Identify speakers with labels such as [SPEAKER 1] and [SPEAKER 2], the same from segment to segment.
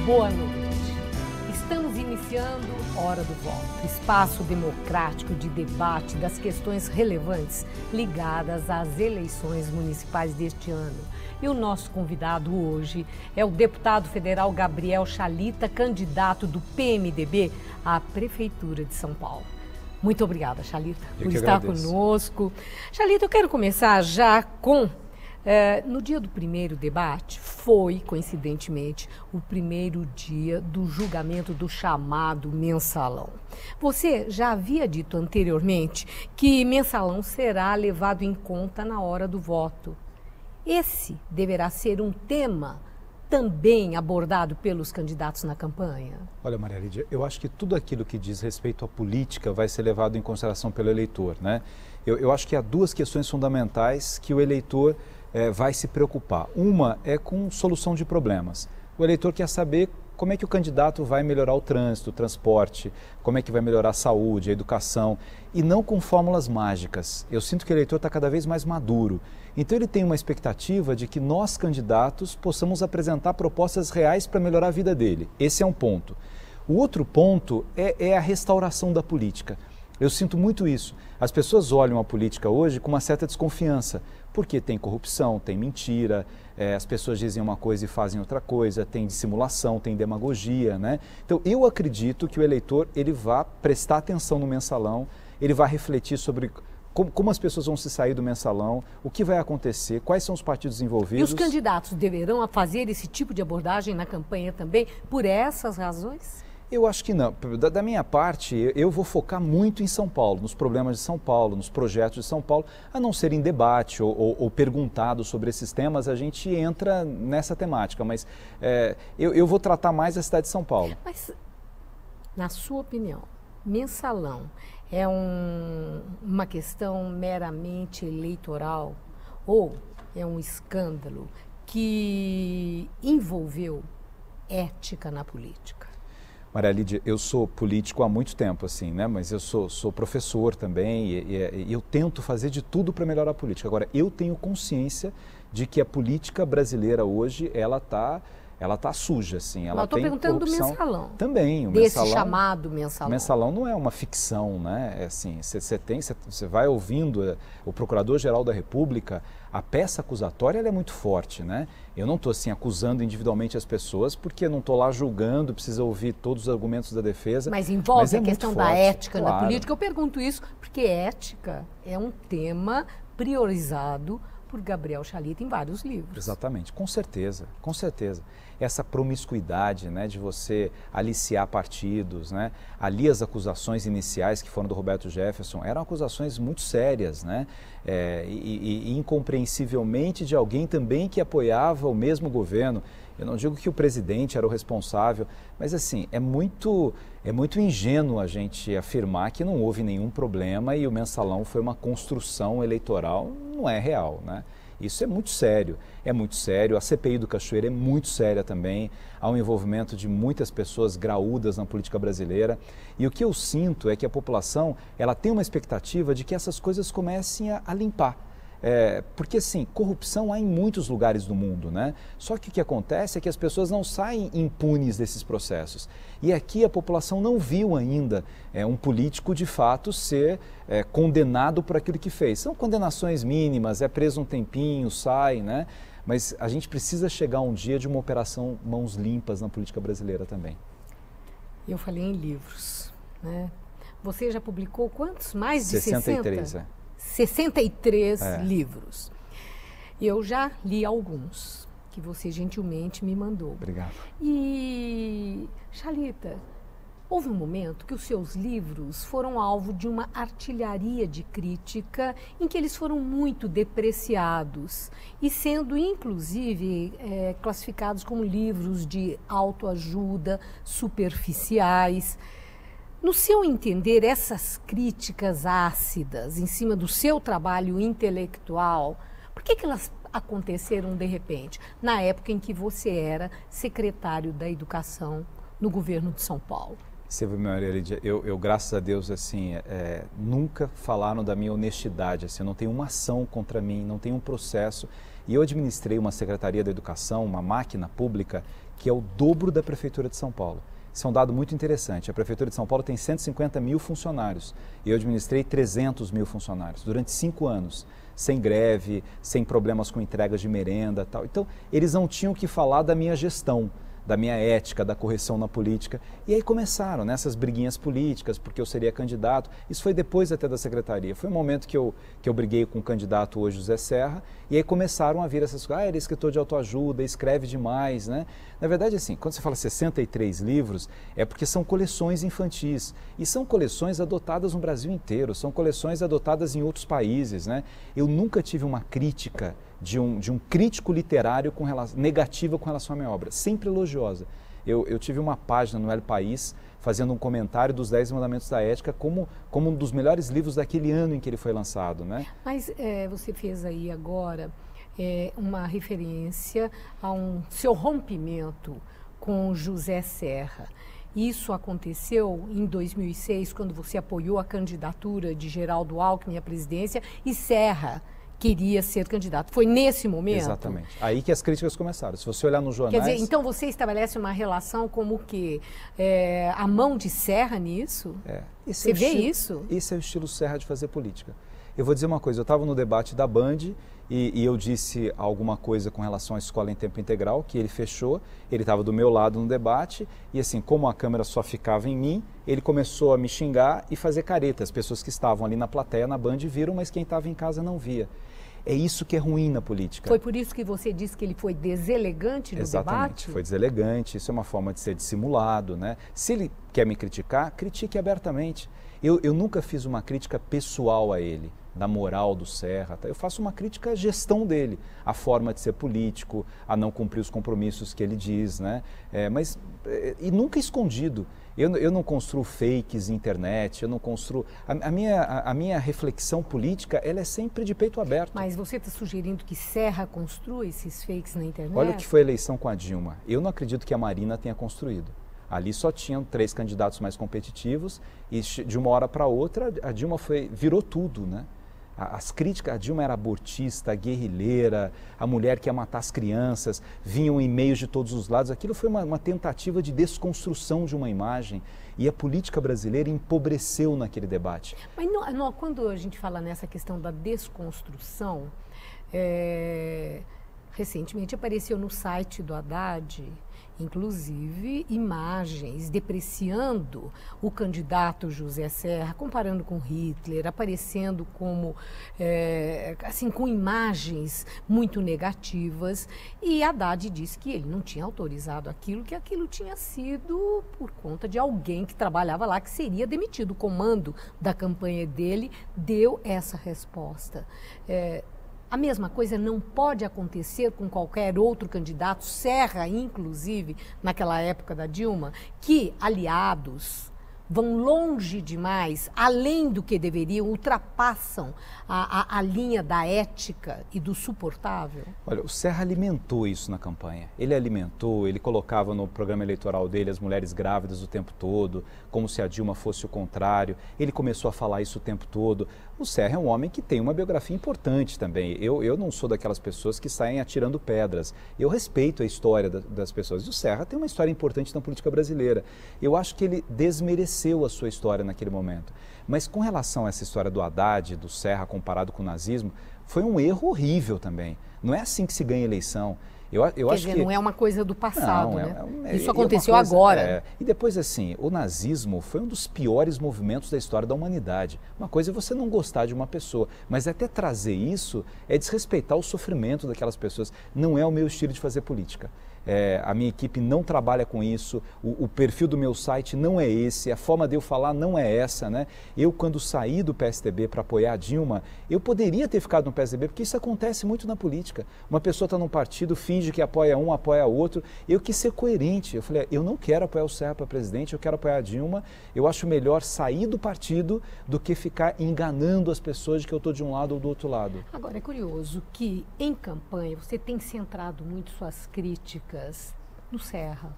[SPEAKER 1] Boa noite. Estamos iniciando Hora do Voto, espaço democrático de debate das questões relevantes ligadas às eleições municipais deste ano. E o nosso convidado hoje é o deputado federal Gabriel Chalita, candidato do PMDB à Prefeitura de São Paulo. Muito obrigada, Chalita, por estar conosco. Chalita, eu quero começar já com... no dia do primeiro debate, foi, coincidentemente, o primeiro dia do julgamento do chamado mensalão. Você já havia dito anteriormente que mensalão será levado em conta na hora do voto. Esse deverá ser um tema também abordado pelos candidatos na campanha?
[SPEAKER 2] Olha, Maria Lídia, eu acho que tudo aquilo que diz respeito à política vai ser levado em consideração pelo eleitor, né? Eu acho que há duas questões fundamentais que o eleitor vai se preocupar. Uma é com solução de problemas. O eleitor quer saber como é que o candidato vai melhorar o trânsito, o transporte, como é que vai melhorar a saúde, a educação, e não com fórmulas mágicas. Eu sinto que o eleitor está cada vez mais maduro. Então ele tem uma expectativa de que nós, candidatos, possamos apresentar propostas reais para melhorar a vida dele. Esse é um ponto. O outro ponto é a restauração da política. Eu sinto muito isso. As pessoas olham a política hoje com uma certa desconfiança, porque tem corrupção, tem mentira, as pessoas dizem uma coisa e fazem outra coisa, tem dissimulação, tem demagogia, né? Então eu acredito que o eleitor ele vai prestar atenção no mensalão, ele vai refletir sobre como as pessoas vão se sair do mensalão, o que vai acontecer, quais são os partidos envolvidos.
[SPEAKER 1] E os candidatos deverão fazer esse tipo de abordagem na campanha também por essas razões?
[SPEAKER 2] Eu acho que não. Da minha parte, eu vou focar muito em São Paulo, nos problemas de São Paulo, nos projetos de São Paulo, a não ser em debate ou perguntado sobre esses temas, a gente entra nessa temática, mas eu vou tratar mais a cidade de São Paulo.
[SPEAKER 1] Mas, na sua opinião, mensalão é uma questão meramente eleitoral ou é um escândalo que envolveu ética na política?
[SPEAKER 2] Maria Lídia, eu sou político há muito tempo, assim, né? Mas eu sou professor também e eu tento fazer de tudo para melhorar a política. Agora, eu tenho consciência de que a política brasileira hoje, ela tá suja, assim. Ela tem
[SPEAKER 1] perguntando
[SPEAKER 2] corrupção.
[SPEAKER 1] do mensalão.
[SPEAKER 2] Também, o
[SPEAKER 1] desse
[SPEAKER 2] mensalão.
[SPEAKER 1] Chamado mensalão.
[SPEAKER 2] O mensalão não é uma ficção, né? É assim, você vai ouvindo o Procurador-Geral da República, a peça acusatória ela é muito forte, né? Eu não estou assim acusando individualmente as pessoas porque eu não estou lá julgando, precisa ouvir todos os argumentos da defesa.
[SPEAKER 1] Mas envolve a questão da ética
[SPEAKER 2] claro.
[SPEAKER 1] Na política. Eu pergunto isso porque ética é um tema priorizado por Gabriel Chalita em vários livros.
[SPEAKER 2] Exatamente, com certeza, com certeza. Essa promiscuidade, né, de você aliciar partidos, né? Ali as acusações iniciais que foram do Roberto Jefferson eram acusações muito sérias, né? E incompreensivelmente de alguém também que apoiava o mesmo governo. Eu não digo que o presidente era o responsável, mas assim, é muito ingênuo a gente afirmar que não houve nenhum problema e o mensalão foi uma construção eleitoral, não é real, né? Isso é muito sério, a CPI do Cachoeira é muito séria também, há um envolvimento de muitas pessoas graúdas na política brasileira e o que eu sinto é que a população, ela tem uma expectativa de que essas coisas comecem a limpar. Porque assim, corrupção há em muitos lugares do mundo, né? Só que o que acontece é que as pessoas não saem impunes desses processos. E aqui a população não viu ainda um político de fato ser condenado por aquilo que fez. São condenações mínimas, é preso um tempinho, sai, né? Mas a gente precisa chegar um dia de uma operação mãos limpas na política brasileira também.
[SPEAKER 1] Eu falei em livros, né? Você já publicou quantos? Mais de
[SPEAKER 2] 63,
[SPEAKER 1] 60? 63 livros. Eu já li alguns que você gentilmente me mandou.
[SPEAKER 2] Obrigado.
[SPEAKER 1] E, Chalita, houve um momento que os seus livros foram alvo de uma artilharia de crítica em que eles foram muito depreciados e sendo, inclusive, classificados como livros de autoajuda, superficiais. No seu entender, essas críticas ácidas em cima do seu trabalho intelectual, por que elas aconteceram de repente, na época em que você era secretário da Educação no governo de São Paulo?
[SPEAKER 2] Você viu, Maria Lídia, eu graças a Deus, assim, nunca falaram da minha honestidade, assim, não tem uma ação contra mim, não tem um processo. E eu administrei uma Secretaria da Educação, uma máquina pública, que é o dobro da Prefeitura de São Paulo. Isso é um dado muito interessante. A Prefeitura de São Paulo tem 150 mil funcionários e eu administrei 300 mil funcionários durante 5 anos, sem greve, sem problemas com entregas de merenda e tal. Então, eles não tinham que falar da minha gestão, da minha ética, da correção na política. E aí começaram nessas briguinhas políticas, porque eu seria candidato. Isso foi depois até da secretaria. Foi um momento que eu briguei com o candidato hoje, José Serra, e aí começaram a vir essas coisas. Ele é escritor de autoajuda, escreve demais, né? Na verdade, assim, quando você fala 63 livros, é porque são coleções infantis. E são coleções adotadas no Brasil inteiro, são coleções adotadas em outros países, né? Eu nunca tive uma crítica de um crítico literário negativa com relação à minha obra, sempre elogiosa. Eu tive uma página no El País fazendo um comentário dos 10 Mandamentos da Ética como um dos melhores livros daquele ano em que ele foi lançado, né?
[SPEAKER 1] Mas você fez aí agora uma referência a um seu rompimento com José Serra. Isso aconteceu em 2006, quando você apoiou a candidatura de Geraldo Alckmin à presidência e Serra queria ser candidato. Foi nesse momento?
[SPEAKER 2] Exatamente. Aí que as críticas começaram. Se você olhar nos jornais...
[SPEAKER 1] Quer dizer, então você estabelece uma relação como o quê? A mão de Serra nisso? Você vê isso?
[SPEAKER 2] Esse é o estilo Serra de fazer política. Eu vou dizer uma coisa, eu estava no debate da Band e eu disse alguma coisa com relação à escola em tempo integral, que ele fechou, ele estava do meu lado no debate e assim, como a câmera só ficava em mim, ele começou a me xingar e fazer careta. As pessoas que estavam ali na plateia, na Band, viram, mas quem estava em casa não via. É isso que é ruim na política.
[SPEAKER 1] Foi por isso que você disse que ele foi deselegante no debate?
[SPEAKER 2] Exatamente, foi deselegante, isso é uma forma de ser dissimulado, né? Se ele quer me criticar, critique abertamente. Eu nunca fiz uma crítica pessoal a ele, da moral do Serra, tá? Eu faço uma crítica à gestão dele, à forma de ser político, a não cumprir os compromissos que ele diz, né? E nunca escondido. Eu não construo fakes na internet, eu não construo... A minha reflexão política, ela é sempre de peito aberto.
[SPEAKER 1] Mas você está sugerindo que Serra construa esses fakes na internet?
[SPEAKER 2] Olha o que foi a eleição com a Dilma. Eu não acredito que a Marina tenha construído. Ali só tinham 3 candidatos mais competitivos e de uma hora para outra a Dilma virou tudo, né? As críticas, a Dilma era abortista, guerrilheira, a mulher que ia matar as crianças, vinham e-mails de todos os lados. Aquilo foi uma tentativa de desconstrução de uma imagem e a política brasileira empobreceu naquele debate.
[SPEAKER 1] Mas quando a gente fala nessa questão da desconstrução, recentemente apareceu no site do Haddad, inclusive, imagens depreciando o candidato José Serra, comparando com Hitler, aparecendo como, assim, com imagens muito negativas. E Haddad disse que ele não tinha autorizado aquilo, que aquilo tinha sido por conta de alguém que trabalhava lá, que seria demitido. O comando da campanha dele deu essa resposta. A mesma coisa não pode acontecer com qualquer outro candidato, Serra, inclusive, naquela época da Dilma, que aliados vão longe demais, além do que deveriam, ultrapassam a linha da ética e do suportável?
[SPEAKER 2] Olha, o Serra alimentou isso na campanha. Ele alimentou, ele colocava no programa eleitoral dele as mulheres grávidas o tempo todo, como se a Dilma fosse o contrário. Ele começou a falar isso o tempo todo. O Serra é um homem que tem uma biografia importante também. Eu não sou daquelas pessoas que saem atirando pedras. Eu respeito a história das pessoas. E o Serra tem uma história importante na política brasileira. Eu acho que ele desmereceu a sua história naquele momento. Mas com relação a essa história do Haddad, do Serra comparado com o nazismo, foi um erro horrível também. Não é assim que se ganha eleição.
[SPEAKER 1] Quer dizer, não é uma coisa do passado,
[SPEAKER 2] não,
[SPEAKER 1] né? Isso aconteceu agora.
[SPEAKER 2] E depois, assim, o nazismo foi um dos piores movimentos da história da humanidade. Uma coisa é você não gostar de uma pessoa, mas até trazer isso é desrespeitar o sofrimento daquelas pessoas. Não é o meu estilo de fazer política. A minha equipe não trabalha com isso, o perfil do meu site não é esse, a forma de eu falar não é essa, né? Eu, quando saí do PSDB para apoiar a Dilma, eu poderia ter ficado no PSDB, porque isso acontece muito na política. Uma pessoa está num partido, finge que apoia um, apoia outro. Eu quis ser coerente, eu falei, eu não quero apoiar o Serra para presidente, eu quero apoiar a Dilma, eu acho melhor sair do partido do que ficar enganando as pessoas de que eu estou de um lado ou do outro lado.
[SPEAKER 1] Agora, é curioso que em campanha você tem centrado muito suas críticas no Serra.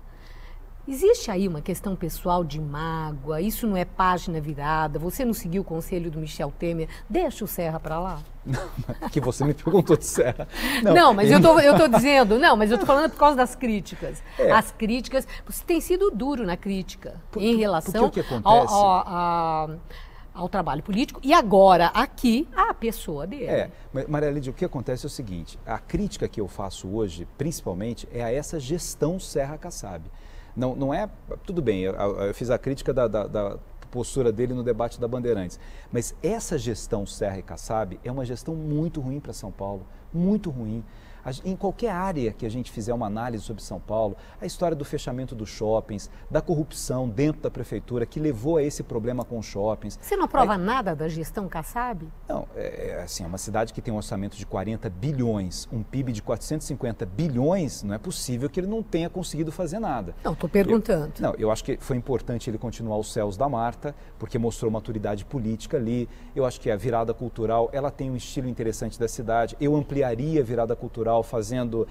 [SPEAKER 1] Existe aí uma questão pessoal de mágoa, isso não é página virada, você não seguiu o conselho do Michel Temer, deixa o Serra para lá?
[SPEAKER 2] Não, que você me perguntou de Serra.
[SPEAKER 1] Não, mas eu tô dizendo, mas eu tô falando por causa das críticas. As críticas, você tem sido duro na crítica em relação
[SPEAKER 2] o que acontece?
[SPEAKER 1] Ao trabalho político e agora aqui a pessoa dele.
[SPEAKER 2] Maria Lídia, o que acontece é o seguinte, a crítica que eu faço hoje, principalmente, é a essa gestão Serra Kassab. Não é, tudo bem, eu fiz a crítica da postura dele no debate da Bandeirantes, mas essa gestão Serra e Kassab é uma gestão muito ruim para São Paulo, muito ruim. Em qualquer área que a gente fizer uma análise sobre São Paulo, a história do fechamento dos shoppings, da corrupção dentro da prefeitura que levou a esse problema com os shoppings.
[SPEAKER 1] Você não aprova nada da gestão Kassab?
[SPEAKER 2] Não, assim, é uma cidade que tem um orçamento de 40 bilhões, um PIB de 450 bilhões, não é possível que ele não tenha conseguido fazer nada.
[SPEAKER 1] Não, estou perguntando.
[SPEAKER 2] Eu acho que foi importante ele continuar os céus da Marta, porque mostrou maturidade política ali. Eu acho que a virada cultural, ela tem um estilo interessante da cidade. Eu ampliaria a virada cultural fazendo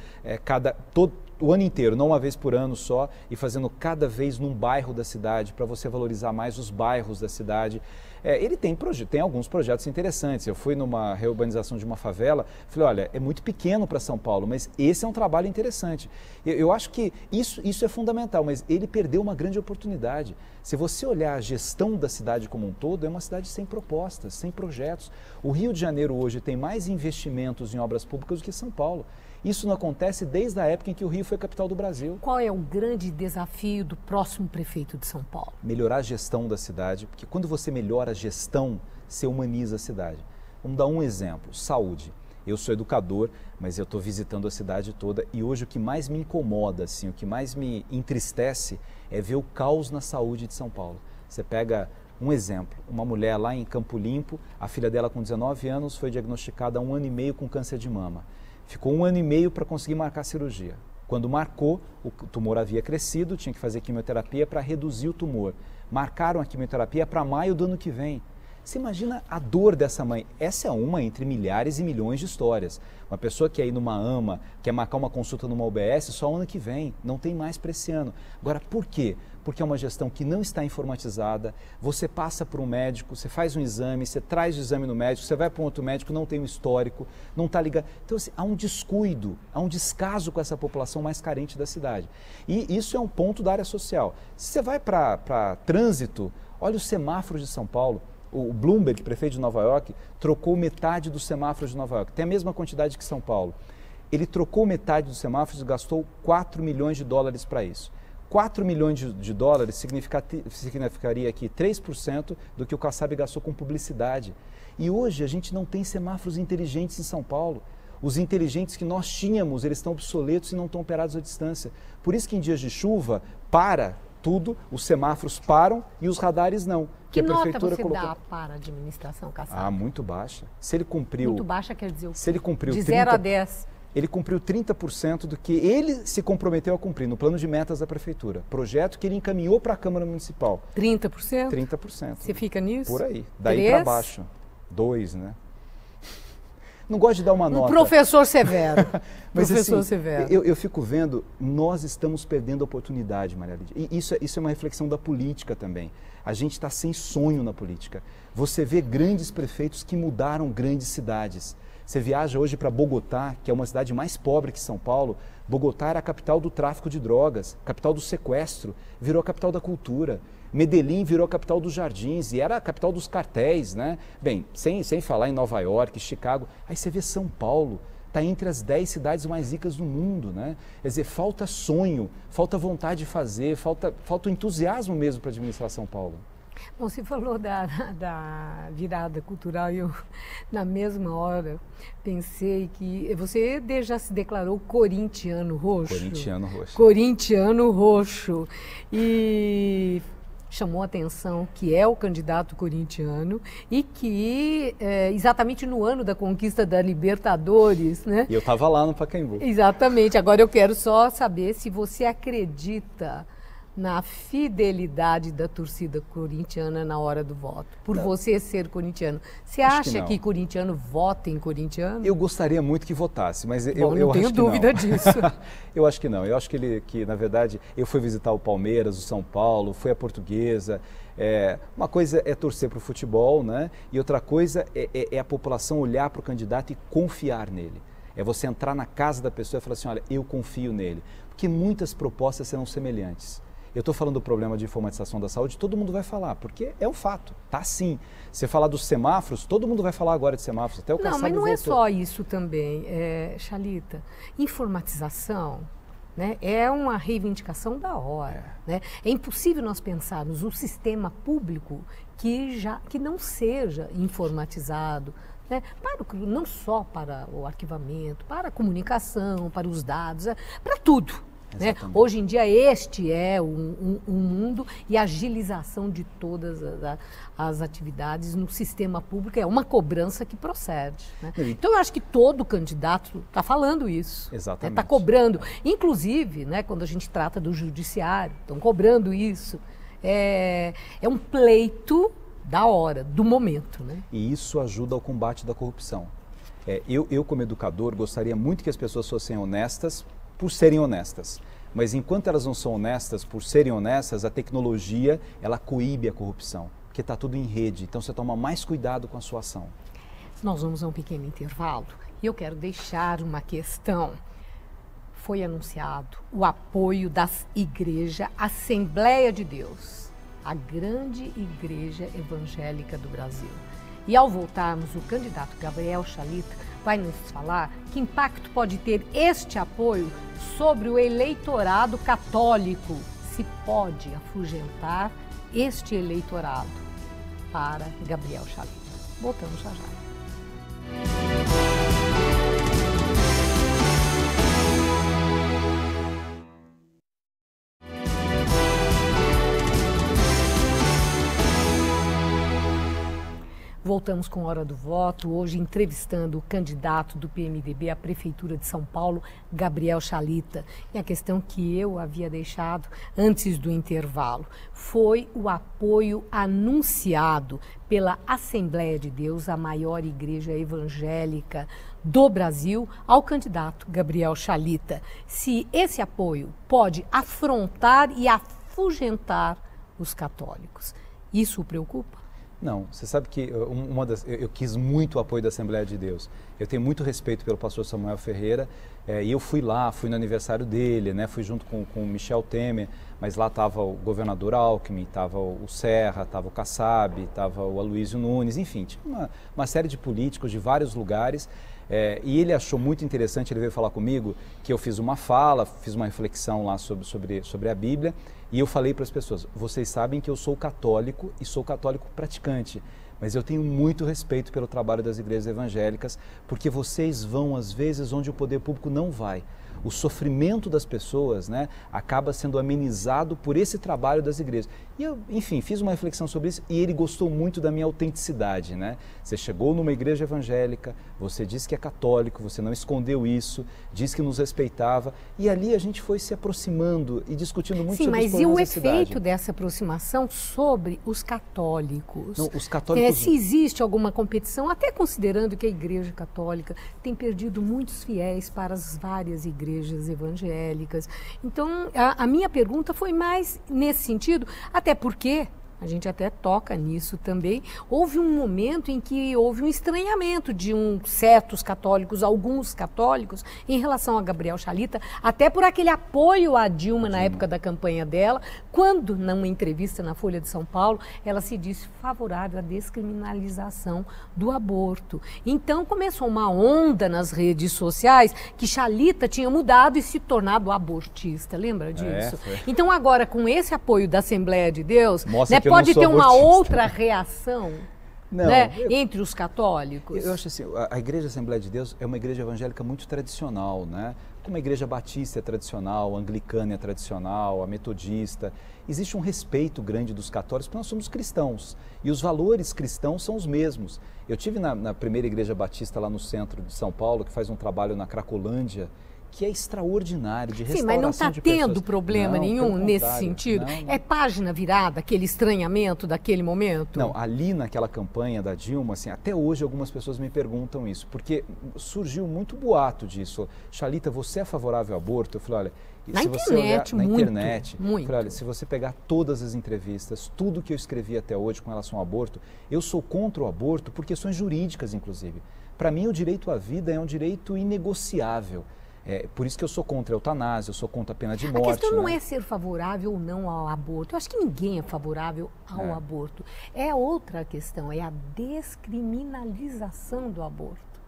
[SPEAKER 2] o ano inteiro, não uma vez por ano só, e fazendo cada vez num bairro da cidade, para você valorizar mais os bairros da cidade. Ele tem alguns projetos interessantes. Eu fui numa reurbanização de uma favela, falei, olha, é muito pequeno para São Paulo, mas esse é um trabalho interessante. Eu acho que isso é fundamental, mas ele perdeu uma grande oportunidade. Se você olhar a gestão da cidade como um todo, é uma cidade sem propostas, sem projetos. O Rio de Janeiro hoje tem mais investimentos em obras públicas do que São Paulo. Isso não acontece desde a época em que o Rio foi capital do Brasil.
[SPEAKER 1] Qual é o grande desafio do próximo prefeito de São Paulo?
[SPEAKER 2] Melhorar a gestão da cidade, porque quando você melhora a gestão, você humaniza a cidade. Vamos dar um exemplo, saúde. Eu sou educador, mas eu estou visitando a cidade toda e hoje o que mais me incomoda, assim, o que mais me entristece é ver o caos na saúde de São Paulo. Você pega um exemplo, uma mulher lá em Campo Limpo, a filha dela com 19 anos foi diagnosticada há 1 ano e meio com câncer de mama. Ficou 1 ano e meio para conseguir marcar a cirurgia. Quando marcou, o tumor havia crescido, tinha que fazer quimioterapia para reduzir o tumor. Marcaram a quimioterapia para maio do ano que vem. Você imagina a dor dessa mãe? Essa é uma entre milhares e milhões de histórias. Uma pessoa que é ir numa AMA, quer marcar uma consulta numa UBS só ano que vem, não tem mais para esse ano. Agora, por quê? Porque é uma gestão que não está informatizada, você passa por um médico, você faz um exame, você traz o exame no médico, você vai para um outro médico, não tem um histórico, não está ligado. Então, assim, há um descuido, há um descaso com essa população mais carente da cidade. E isso é um ponto da área social. Se você vai para trânsito, olha os semáforos de São Paulo. O Bloomberg, prefeito de Nova York, trocou metade dos semáforos de Nova York. Tem a mesma quantidade que São Paulo. Ele trocou metade dos semáforos e gastou 4 milhões de dólares para isso. 4 milhões de dólares significaria aqui 3% do que o Kassab gastou com publicidade. E hoje a gente não tem semáforos inteligentes em São Paulo. Os inteligentes que nós tínhamos, eles estão obsoletos e não estão operados à distância. Por isso que em dias de chuva, para tudo, os semáforos param e os radares não.
[SPEAKER 1] Que nota você dá para a administração Kassab?
[SPEAKER 2] Muito baixa. Se ele cumpriu...
[SPEAKER 1] Muito baixa quer dizer o quê?
[SPEAKER 2] Se ele cumpriu
[SPEAKER 1] de 0 a 10.
[SPEAKER 2] Ele cumpriu 30% do que ele se comprometeu a cumprir no plano de metas da prefeitura. Projeto que ele encaminhou para a Câmara Municipal.
[SPEAKER 1] 30%?
[SPEAKER 2] 30%.
[SPEAKER 1] Você fica nisso?
[SPEAKER 2] Por aí. Daí para baixo. 2, né? Não gosto de dar uma nota.
[SPEAKER 1] Professor severo.
[SPEAKER 2] Mas,
[SPEAKER 1] professor
[SPEAKER 2] assim,
[SPEAKER 1] severo.
[SPEAKER 2] Eu fico vendo, nós estamos perdendo a oportunidade, Maria Lídia. E isso é uma reflexão da política também. A gente está sem sonho na política. Você vê grandes prefeitos que mudaram grandes cidades. Você viaja hoje para Bogotá, que é uma cidade mais pobre que São Paulo. Bogotá era a capital do tráfico de drogas, capital do sequestro, virou a capital da cultura. Medellín virou a capital dos jardins e era a capital dos cartéis, né? Bem, sem falar em Nova York, Chicago. Aí você vê São Paulo, está entre as 10 cidades mais ricas do mundo, né? Quer dizer, falta sonho, falta vontade de fazer, falta o entusiasmo mesmo para administrar São Paulo.
[SPEAKER 1] Bom, você falou da virada cultural e eu, na mesma hora, pensei que você já se declarou corintiano roxo.
[SPEAKER 2] Corintiano roxo.
[SPEAKER 1] Corintiano roxo. E chamou a atenção que é o candidato corintiano e que exatamente no ano da conquista da Libertadores, né?
[SPEAKER 2] E eu estava lá no Pacaembu.
[SPEAKER 1] Exatamente. Agora eu quero só saber se você acredita na fidelidade da torcida corintiana na hora do voto, por você ser corintiano. Você acha que corintiano vota em corintiano?
[SPEAKER 2] Eu gostaria muito que votasse, mas
[SPEAKER 1] eu
[SPEAKER 2] não
[SPEAKER 1] tenho dúvida disso.
[SPEAKER 2] Eu acho que não. Eu acho que na verdade, eu fui visitar o Palmeiras, o São Paulo, fui a Portuguesa. Uma coisa é torcer para o futebol, né? E outra coisa é a população olhar para o candidato e confiar nele. É você entrar na casa da pessoa e falar assim, olha, eu confio nele. Porque muitas propostas serão semelhantes. Eu estou falando do problema de informatização da saúde, todo mundo vai falar, porque é um fato, tá sim. Você falar dos semáforos, todo mundo vai falar agora de semáforos, até o Kassab
[SPEAKER 1] Não, mas não
[SPEAKER 2] voltou.
[SPEAKER 1] é só isso também, Chalita. Informatização, né, é uma reivindicação da hora. Né? É impossível nós pensarmos um sistema público que não seja informatizado, né, não só para o arquivamento, para a comunicação, para os dados, para tudo. Né? Hoje em dia este é um mundo e a agilização de todas as atividades no sistema público é uma cobrança que procede. Né? Então eu acho que todo candidato está falando isso.
[SPEAKER 2] Exatamente.
[SPEAKER 1] Está cobrando. Inclusive, né, quando a gente trata do judiciário, estão cobrando isso. É um pleito da hora, do momento. Né?
[SPEAKER 2] E isso ajuda ao combate da corrupção. Eu, como educador, gostaria muito que as pessoas fossem honestas por serem honestas. Mas enquanto elas não são honestas por serem honestas, a tecnologia, ela coíbe a corrupção, porque está tudo em rede. Então você toma mais cuidado com a sua ação.
[SPEAKER 1] Nós vamos a um pequeno intervalo e eu quero deixar uma questão. Foi anunciado o apoio das igrejas Assembleia de Deus, a grande igreja evangélica do Brasil. E ao voltarmos, o candidato Gabriel Chalita vai nos falar que impacto pode ter este apoio sobre o eleitorado católico, se pode afugentar este eleitorado para Gabriel Chalita. Voltamos já já. Voltamos com a Hora do Voto, hoje entrevistando o candidato do PMDB à Prefeitura de São Paulo, Gabriel Chalita. E a questão que eu havia deixado antes do intervalo foi o apoio anunciado pela Assembleia de Deus, a maior igreja evangélica do Brasil, ao candidato Gabriel Chalita. Se esse apoio pode afrontar e afugentar os católicos. Isso o preocupa?
[SPEAKER 2] Não, você sabe que eu quis muito o apoio da Assembleia de Deus. Eu tenho muito respeito pelo pastor Samuel Ferreira e eu fui lá, fui no aniversário dele, né, fui junto com o Michel Temer, mas lá estava o governador Alckmin, estava o Serra, estava o Kassab, estava o Aloysio Nunes, enfim, tinha uma série de políticos de vários lugares. E ele achou muito interessante, ele veio falar comigo que eu fiz uma fala, fiz uma reflexão lá sobre a Bíblia e eu falei para as pessoas, vocês sabem que eu sou católico e sou católico praticante, mas eu tenho muito respeito pelo trabalho das igrejas evangélicas, porque vocês vão às vezes onde o poder público não vai. O sofrimento das pessoas, né, acaba sendo amenizado por esse trabalho das igrejas. E eu, enfim, fiz uma reflexão sobre isso e ele gostou muito da minha autenticidade, né? Você chegou numa igreja evangélica, você disse que é católico, você não escondeu isso, disse que nos respeitava e ali a gente foi se aproximando e discutindo muito sobre os problemas da cidade. Sim, mas e o efeito
[SPEAKER 1] dessa aproximação sobre os católicos?
[SPEAKER 2] Não, os católicos...
[SPEAKER 1] Se existe alguma competição, até considerando que a igreja católica tem perdido muitos fiéis para as várias igrejas evangélicas. Então, a minha pergunta foi mais nesse sentido, até porque, a gente até toca nisso também, houve um momento em que houve um estranhamento de certos católicos, alguns católicos, em relação a Gabriel Chalita, até por aquele apoio à Dilma na época da campanha dela, quando, numa entrevista na Folha de São Paulo, ela se disse favorável à descriminalização do aborto. Então começou uma onda nas redes sociais que Chalita tinha mudado e se tornado abortista, lembra disso? Então agora, com esse apoio da Assembleia de Deus, né, pode ter uma outra reação, né, entre os católicos?
[SPEAKER 2] Eu acho assim, a Igreja Assembleia de Deus é uma igreja evangélica muito tradicional, né? Como a Igreja Batista é tradicional, a Anglicana é tradicional, a Metodista. Existe um respeito grande dos católicos porque nós somos cristãos e os valores cristãos são os mesmos. Eu tive na primeira Igreja Batista lá no centro de São Paulo, que faz um trabalho na Cracolândia, que é extraordinário, de
[SPEAKER 1] Sim,
[SPEAKER 2] restauração
[SPEAKER 1] mas não está
[SPEAKER 2] de pessoas.
[SPEAKER 1] tendo problema
[SPEAKER 2] Não,
[SPEAKER 1] nenhum
[SPEAKER 2] pelo
[SPEAKER 1] nesse
[SPEAKER 2] contrário.
[SPEAKER 1] sentido?
[SPEAKER 2] Não.
[SPEAKER 1] É página virada, aquele estranhamento daquele momento?
[SPEAKER 2] Não, ali naquela campanha da Dilma, assim, até hoje algumas pessoas me perguntam isso, porque surgiu muito boato disso. Chalita, você é favorável ao aborto? Eu falei, olha,
[SPEAKER 1] Na
[SPEAKER 2] se
[SPEAKER 1] internet,
[SPEAKER 2] você olhar na
[SPEAKER 1] muito,
[SPEAKER 2] internet,
[SPEAKER 1] muito.
[SPEAKER 2] eu falei, olha, se você pegar todas as entrevistas, tudo que eu escrevi até hoje com relação ao aborto, eu sou contra o aborto por questões jurídicas, inclusive. Para mim, o direito à vida é um direito inegociável. Por isso que eu sou contra a eutanásia, eu sou contra a pena de morte.
[SPEAKER 1] A questão não
[SPEAKER 2] né?
[SPEAKER 1] é ser favorável ou não ao aborto. Eu acho que ninguém é favorável ao aborto. É outra questão, é a descriminalização do aborto.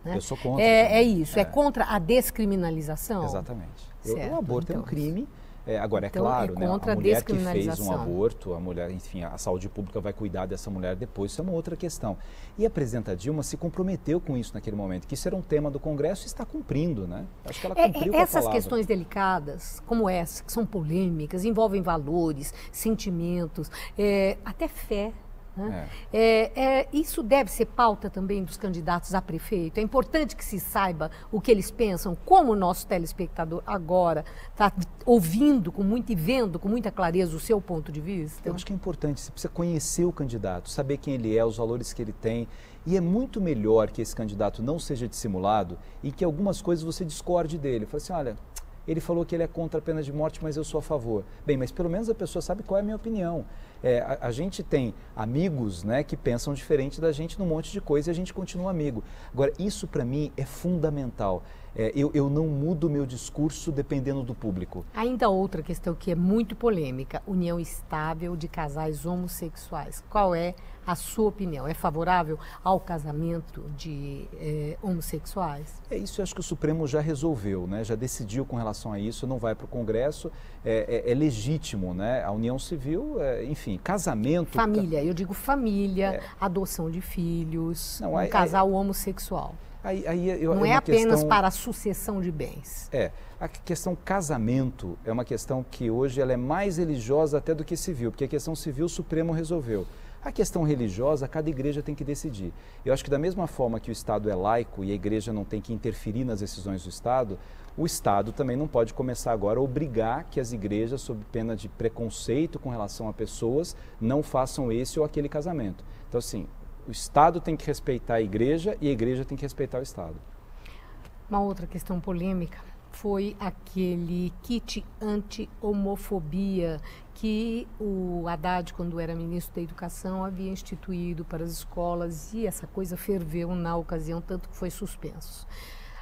[SPEAKER 1] Né?
[SPEAKER 2] Eu sou contra.
[SPEAKER 1] É isso, é contra a descriminalização.
[SPEAKER 2] Exatamente.
[SPEAKER 1] Certo,
[SPEAKER 2] o aborto é um crime. Agora, é
[SPEAKER 1] então,
[SPEAKER 2] claro,
[SPEAKER 1] é
[SPEAKER 2] né,
[SPEAKER 1] contra
[SPEAKER 2] a mulher que fez um
[SPEAKER 1] descriminalização.
[SPEAKER 2] aborto, a mulher, enfim, a saúde pública vai cuidar dessa mulher depois, isso é uma outra questão. E a presidenta Dilma se comprometeu com isso naquele momento, que isso era um tema do Congresso e está cumprindo, né? Acho que ela cumpriu com a
[SPEAKER 1] Essas
[SPEAKER 2] palavra.
[SPEAKER 1] questões delicadas, como essa, que são polêmicas, envolvem valores, sentimentos, até fé. Né? Isso deve ser pauta também dos candidatos a prefeito. É importante que se saiba o que eles pensam, como o nosso telespectador agora está ouvindo e vendo com muita clareza o seu ponto de vista.
[SPEAKER 2] Eu acho que é importante, você precisa conhecer o candidato, saber quem ele é, os valores que ele tem. E é muito melhor que esse candidato não seja dissimulado e que algumas coisas você discorde dele. Fala assim, olha, ele falou que ele é contra a pena de morte, mas eu sou a favor. Bem, mas pelo menos a pessoa sabe qual é a minha opinião. A gente tem amigos, né, que pensam diferente da gente num monte de coisa e a gente continua amigo. Agora, isso para mim é fundamental. Eu não mudo o meu discurso dependendo do público.
[SPEAKER 1] Ainda outra questão que é muito polêmica, união estável de casais homossexuais. Qual é a sua opinião? É favorável ao casamento de homossexuais?
[SPEAKER 2] Isso eu acho que o Supremo já resolveu, né? Já decidiu com relação a isso, não vai para o Congresso, é legítimo, né? A união civil, enfim, casamento...
[SPEAKER 1] Família, eu digo família, adoção de filhos,
[SPEAKER 2] não,
[SPEAKER 1] um casal homossexual.
[SPEAKER 2] Não
[SPEAKER 1] é apenas para a sucessão de bens.
[SPEAKER 2] A questão casamento é uma questão que hoje ela é mais religiosa até do que civil, porque a questão civil o Supremo resolveu. A questão religiosa, cada igreja tem que decidir. Eu acho que da mesma forma que o Estado é laico e a igreja não tem que interferir nas decisões do Estado, o Estado também não pode começar agora a obrigar que as igrejas, sob pena de preconceito com relação a pessoas, não façam esse ou aquele casamento. Então, assim, o Estado tem que respeitar a igreja e a igreja tem que respeitar o Estado.
[SPEAKER 1] Uma outra questão polêmica foi aquele kit anti-homofobia que o Haddad, quando era ministro da Educação, havia instituído para as escolas e essa coisa ferveu na ocasião, tanto que foi suspenso.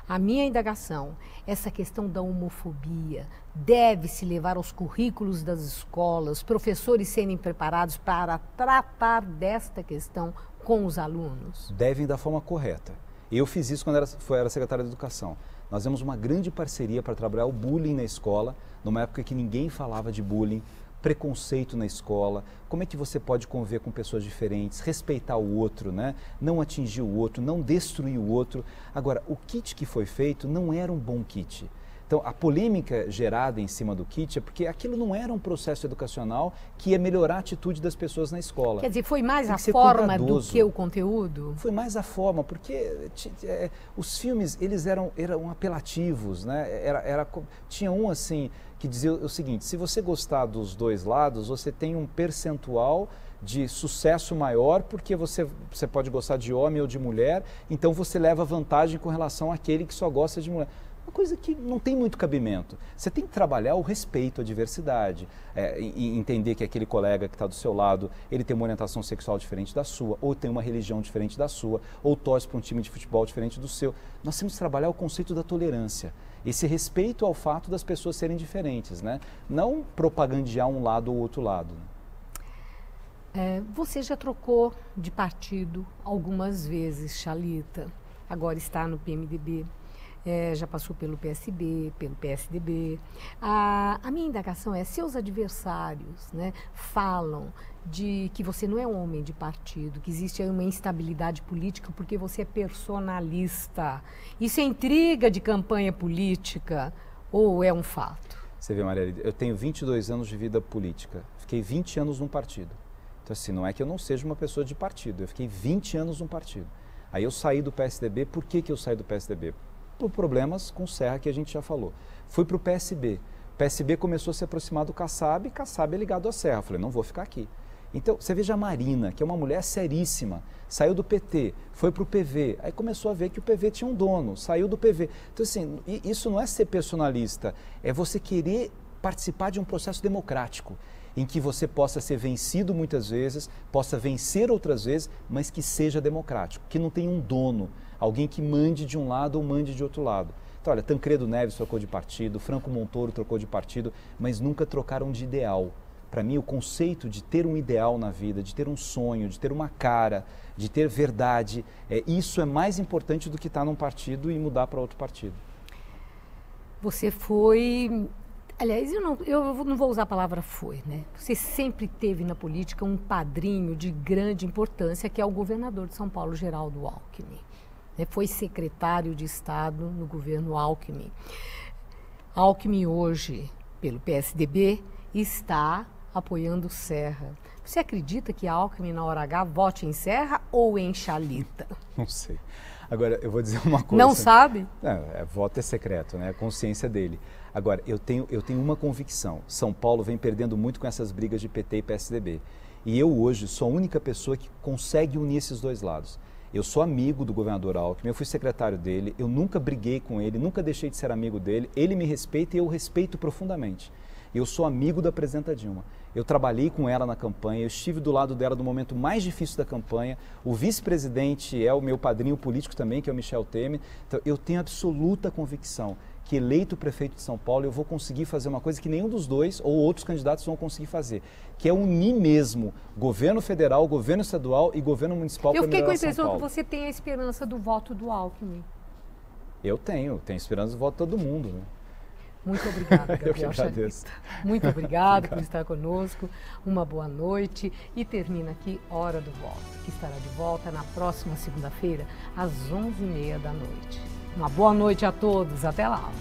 [SPEAKER 1] A minha indagação, essa questão da homofobia deve se levar aos currículos das escolas, professores serem preparados para tratar desta questão com os alunos?
[SPEAKER 2] Devem da forma correta. Eu fiz isso quando era secretário de Educação. Nós temos uma grande parceria para trabalhar o bullying na escola, numa época que ninguém falava de bullying, preconceito na escola, como é que você pode conviver com pessoas diferentes, respeitar o outro, né? Não atingir o outro, não destruir o outro. Agora, o kit que foi feito não era um bom kit. Então, a polêmica gerada em cima do kit é porque aquilo não era um processo educacional que ia melhorar a atitude das pessoas na escola.
[SPEAKER 1] Quer dizer, foi mais a forma do que o conteúdo?
[SPEAKER 2] Foi mais a forma, porque os filmes, eles eram apelativos, né? Tinha um assim que dizia o seguinte, se você gostar dos dois lados, você tem um percentual de sucesso maior, porque você pode gostar de homem ou de mulher, então você leva vantagem com relação àquele que só gosta de mulher. Uma coisa que não tem muito cabimento. Você tem que trabalhar o respeito à diversidade, e entender que aquele colega que está do seu lado, ele tem uma orientação sexual diferente da sua, ou tem uma religião diferente da sua, ou torce para um time de futebol diferente do seu. Nós temos que trabalhar o conceito da tolerância, esse respeito ao fato das pessoas serem diferentes, né? Não propagandear um lado ou outro lado.
[SPEAKER 1] Você já trocou de partido algumas vezes, Chalita, agora está no PMDB. Já passou pelo PSB, pelo PSDB. A minha indagação é, seus adversários, né, falam de que você não é um homem de partido, que existe aí uma instabilidade política porque você é personalista. Isso é intriga de campanha política ou é um fato?
[SPEAKER 2] Você vê, Maria, eu tenho 22 anos de vida política, fiquei 20 anos num partido. Então, assim, não é que eu não seja uma pessoa de partido, eu fiquei 20 anos num partido. Aí eu saí do PSDB, por que eu saí do PSDB? por problemas com Serra que a gente já falou. Fui para o PSB. O PSB começou a se aproximar do Kassab, e Kassab é ligado à Serra. Falei, não vou ficar aqui. Então, você veja a Marina, que é uma mulher seríssima, saiu do PT, foi para o PV, aí começou a ver que o PV tinha um dono, saiu do PV. Então, assim, isso não é ser personalista, é você querer participar de um processo democrático, em que você possa ser vencido muitas vezes, possa vencer outras vezes, mas que seja democrático, que não tenha um dono, alguém que mande de um lado ou mande de outro lado. Então, olha, Tancredo Neves trocou de partido, Franco Montoro trocou de partido, mas nunca trocaram de ideal. Para mim, o conceito de ter um ideal na vida, de ter um sonho, de ter uma cara, de ter verdade, isso é mais importante do que estar num partido e mudar para outro partido.
[SPEAKER 1] Você foi... Aliás, eu não vou usar a palavra foi, né? Você sempre teve na política um padrinho de grande importância, que é o governador de São Paulo, Geraldo Alckmin. Foi secretário de Estado no governo Alckmin. Alckmin hoje, pelo PSDB, está apoiando Serra. Você acredita que Alckmin, na hora H, vote em Serra ou em Chalita?
[SPEAKER 2] Não sei. Agora, eu vou dizer uma coisa.
[SPEAKER 1] Não sabe?
[SPEAKER 2] Voto é secreto, né? A consciência dele. Agora, eu tenho uma convicção. São Paulo vem perdendo muito com essas brigas de PT e PSDB. E eu hoje sou a única pessoa que consegue unir esses dois lados. Eu sou amigo do governador Alckmin, eu fui secretário dele, eu nunca briguei com ele, nunca deixei de ser amigo dele, ele me respeita e eu o respeito profundamente. Eu sou amigo da presidenta Dilma. Eu trabalhei com ela na campanha, eu estive do lado dela no momento mais difícil da campanha. O vice-presidente é o meu padrinho político também, que é o Michel Temer. Então, eu tenho absoluta convicção que, eleito prefeito de São Paulo, eu vou conseguir fazer uma coisa que nenhum dos dois ou outros candidatos vão conseguir fazer, que é unir mesmo governo federal, governo estadual e governo municipal para melhorar São Paulo. Eu fiquei com a impressão
[SPEAKER 1] que você tem a esperança do voto do Alckmin.
[SPEAKER 2] Eu tenho esperança do voto de todo mundo, né?
[SPEAKER 1] Muito obrigada, Gabriel Chalita. Muito obrigado por estar conosco. Uma boa noite. E termina aqui Hora do Voto, que estará de volta na próxima segunda-feira, às 11h30 da noite. Uma boa noite a todos. Até lá.